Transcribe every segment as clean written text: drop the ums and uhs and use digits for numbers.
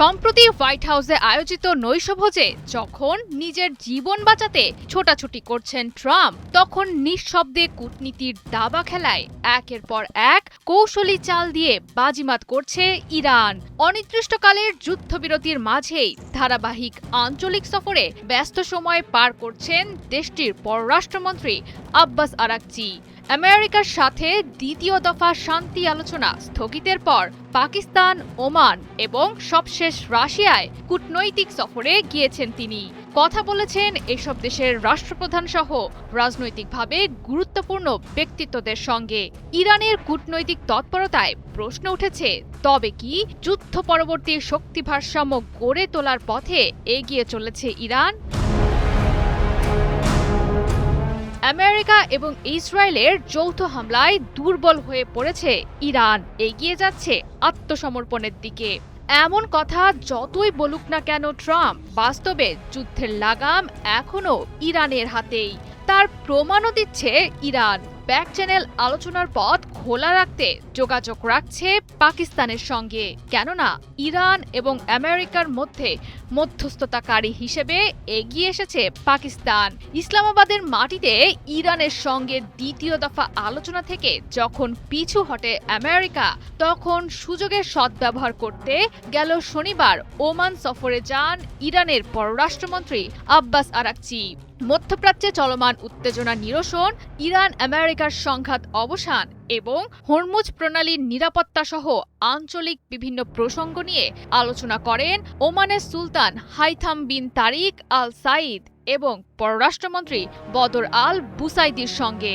সম্প্রতি হোয়াইট হাউসে আয়োজিত নৈশভোজে যখন নিজের জীবন বাঁচাতে ছোটাছুটি করছেন ট্রাম্প, তখন নিঃশব্দে কূটনীতির দাবা খেলায় একের পর এক কৌশলী চাল দিয়ে বাজিমাত করছে ইরান। অনির্দিষ্টকালের যুদ্ধবিরতির মাঝেই ধারাবাহিক আঞ্চলিক সফরে ব্যস্ত সময় পার করছেন দেশটির পররাষ্ট্রমন্ত্রী আব্বাস আরাকচি। আমেরিকার সাথে দ্বিতীয় দফা শান্তি আলোচনা স্থগিতের পর পাকিস্তান, ওমান এবং সবশেষ রাশিয়ায় কূটনৈতিক সফরে গিয়েছেন তিনি। কথা বলেছেন এসব দেশের রাষ্ট্রপ্রধান সহ রাজনৈতিকভাবে গুরুত্বপূর্ণ ব্যক্তিত্বদের সঙ্গে। ইরানের কূটনৈতিক তৎপরতায় প্রশ্ন উঠেছে, তবে কি যুদ্ধ পরবর্তী শক্তি ভারসাম্য গড়ে তোলার পথে এগিয়ে চলেছে ইরান? আমেরিকা এবং ইসরায়েলের যৌথ হামলায় দুর্বল হয়ে পড়েছে ইরান, এগিয়ে যাচ্ছে আত্মসমর্পণের দিকে। এমন কথা যতই বলুক না কেন ট্রাম্প, বাস্তবে যুদ্ধের লাগাম এখনও ইরানের হাতেই। তার প্রমাণও দিচ্ছে ইরান। ব্যাক চ্যানেল আলোচনার পথ খোলা রাখতে যোগাযোগ রাখছে পাকিস্তানের সঙ্গে, কেননা ইরান এবং আমেরিকার মধ্যে মধ্যস্থতাকারী হিসেবে এগিয়ে এসেছে পাকিস্তান। ইসলামাবাদের মাটিতে ইরানের সঙ্গে দ্বিতীয় দফা আলোচনা থেকে যখন পিছু হটে আমেরিকা, তখন সুযোগের সদ্ব্যবহার করতে গেল শনিবার ওমান সফরে যান ইরানের পররাষ্ট্রমন্ত্রী আব্বাস আরাকচি। মধ্যপ্রাচ্যে চলমান উত্তেজনা নিরসন, ইরান আমেরিকার সংঘাত অবসান এবং হরমুজ প্রণালীর নিরাপত্তা সহ আঞ্চলিক বিভিন্ন প্রসঙ্গ নিয়ে আলোচনা করেন ওমানের সুলতান হাইথাম বিন তারিক আল সাইদ এবং পররাষ্ট্রমন্ত্রী বদর আল বুসাইদির সঙ্গে।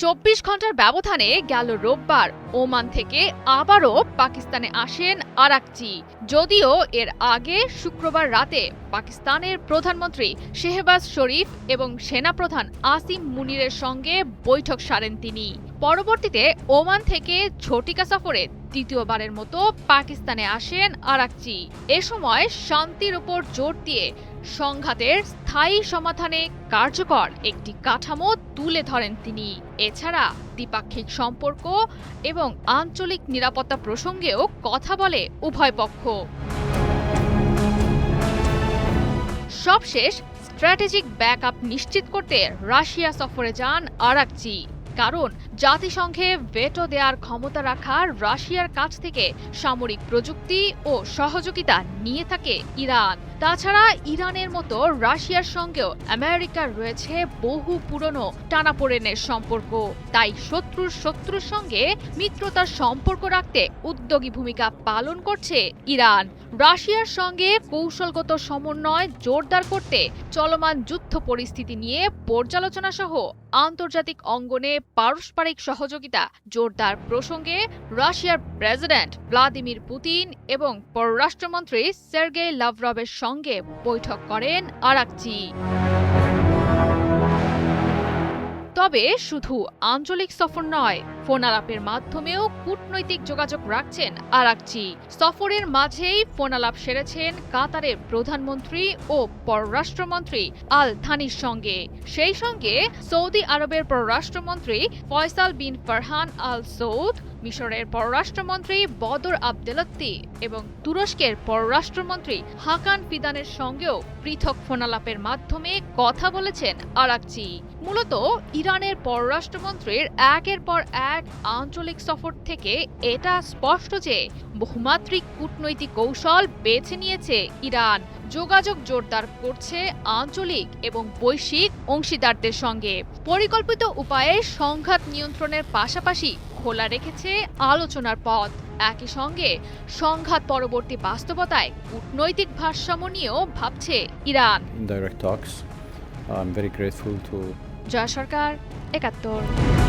২৪ ঘন্টার ব্যবধানে গেল রোববার ওমান থেকে আবারও পাকিস্তানে আসেন আরাকচি। যদিও এর আগে শুক্রবার রাতে পাকিস্তানের প্রধানমন্ত্রী শেহবাজ শরীফ এবং সেনাপ্রধান আসিম মুনিরের সঙ্গে বৈঠক সারেন তিনি। পরবর্তীতে ওমান থেকে ঝটিকা সফরে তৃতীয়বারের মতো পাকিস্তানে আসেন আরাকচি। এ সময় শান্তির উপর জোর দিয়ে সংঘাতের স্থায়ী সমাধানে কার্যকর একটি কাঠামো তুলে ধরেন তিনি। এছাড়া দ্বিপাক্ষিক সম্পর্ক এবং আঞ্চলিক নিরাপত্তা প্রসঙ্গেও কথা বলে উভয় পক্ষ। সবশেষ স্ট্র্যাটেজিক ব্যাকআপ নিশ্চিত করতে রাশিয়া সফরে যান আরাকচি, কারণ জাতিসংঘে ভেটো দেওয়ার ক্ষমতা রাখা রাশিয়ার কাছ থেকে সামরিক প্রযুক্তি ও সহযোগিতা নিয়ে থাকে ইরান। তাছাড়া ইরানের মতো রাশিয়ার সঙ্গেও আমেরিকার রয়েছে বহু পুরনো টানাপোড়েনের সম্পর্ক। তাই শত্রুর সঙ্গে মিত্রতার সম্পর্ক রাখতে উদ্যোগী ভূমিকা পালন করছে ইরান। রাশিয়ার সঙ্গে কৌশলগত সমন্বয় জোরদার করতে চলমান যুদ্ধ পরিস্থিতি নিয়ে পর্যালোচনা সহ আন্তর্জাতিক অঙ্গনে পারস্পরিক সহযোগিতা জোরদার প্রসঙ্গে রাশিয়ার প্রেসিডেন্ট ভ্লাদিমির পুতিন এবং পররাষ্ট্রমন্ত্রী সের্গেই লাভরভের সঙ্গে বৈঠক করেন আরাকচি। তবে শুধু আঞ্চলিক সফর নয়, ফোন আলাপের মাধ্যমেও কূটনৈতিক যোগাযোগ রাখছেন আরাকচি। সফরের মাঝেই ফোন আলাপ সেরেছেন কাতারের প্রধানমন্ত্রী ও পররাষ্ট্রমন্ত্রী আল থানির সঙ্গে। সেই সঙ্গে সৌদি আরবের পররাষ্ট্রমন্ত্রী ফয়সাল বিন ফারহান আল সৌদ, মিশরের পররাষ্ট্রমন্ত্রী বদর আবদেলত্তি এবং তুরস্কের পররাষ্ট্রমন্ত্রী হাকান ফিদানের সঙ্গেও পৃথক ফোনালাপের মাধ্যমে কথা বলেছেন আরাকচি। মূলত ইরানের পররাষ্ট্রমন্ত্রীর একের পর এক আঞ্চলিক সফর থেকে এটা স্পষ্ট যে বহুমাত্রিক কূটনৈতিক কৌশল বেছে নিয়েছে ইরান। যোগাযোগ জোরদার করছে আঞ্চলিক এবং বৈশ্বিক অংশীদারদের সঙ্গে। পরিকল্পিত উপায়ে সংঘাত নিয়ন্ত্রণের পাশাপাশি খোলা রেখেছে আলোচনার পথ। একই সঙ্গে সংঘাত পরবর্তী বাস্তবতায় কূটনৈতিক ভারসাম্য নিয়েও ভাবছে Iran. Direct talks. I'm very grateful to Joy Sarkar, ৭১।